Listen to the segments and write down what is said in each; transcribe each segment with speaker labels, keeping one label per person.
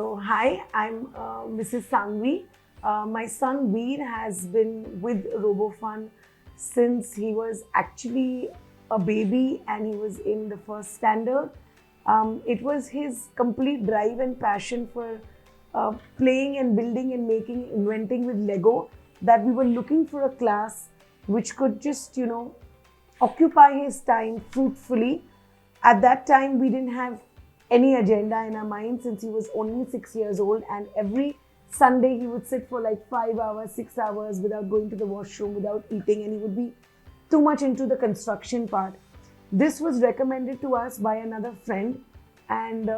Speaker 1: So, hi, I'm Mrs. Sangvi. My son Veer has been with RoboFun since he was actually a baby and he was in the first standard. It was his complete drive and passion for playing and building and making, inventing with Lego that we were looking for a class which could just, occupy his time fruitfully. At that time, we didn't have any agenda in our mind since he was only 6 years old, and every Sunday he would sit for like 5 hours, 6 hours without going to the washroom, without eating, and he would be too much into the construction part. This was recommended to us by another friend, and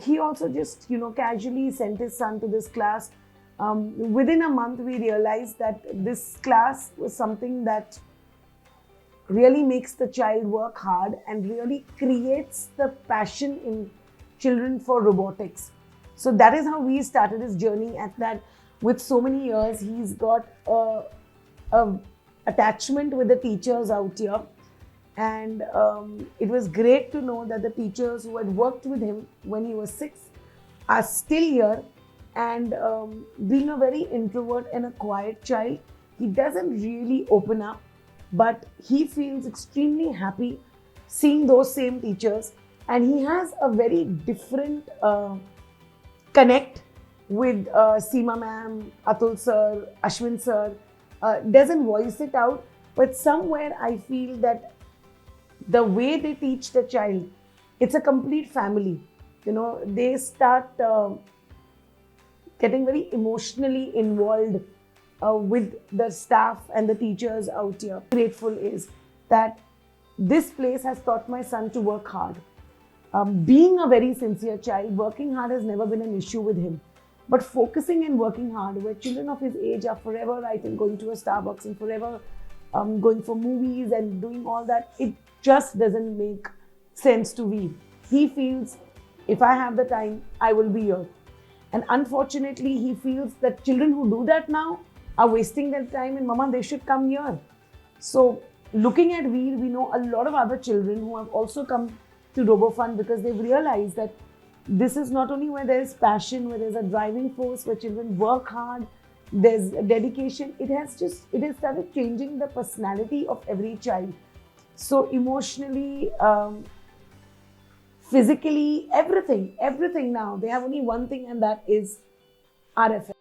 Speaker 1: he also just casually sent his son to this class. Within a month, we realized that this class was something that really makes the child work hard and really creates the passion in children for robotics. So that is how we started his journey. At that, with so many years, he's got a attachment with the teachers out here, and it was great to know that the teachers who had worked with him when he was 6 are still here. And being a very introvert and a quiet child, he doesn't really open up, but he feels extremely happy seeing those same teachers, and he has a very different connect with Seema ma'am, Atul sir, Ashwin sir. Doesn't voice it out, but somewhere I feel that the way they teach the child, it's a complete family. They start getting very emotionally involved with the staff and the teachers out here. Grateful is that this place has taught my son to work hard. Being a very sincere child, working hard has never been an issue with him. But focusing and working hard, where children of his age are forever, I think, going to a Starbucks and forever going for movies and doing all that, it just doesn't make sense to Veer. He feels, if I have the time, I will be here. And unfortunately, he feels that children who do that now are wasting their time, and mama, they should come here. So looking at Veer, we know a lot of other children who have also come to RoboFun because they've realized that this is not only where there is passion, where there's a driving force, where children work hard, there's a dedication. It has started changing the personality of every child. So emotionally, physically, everything now. They have only one thing, and that is RFL.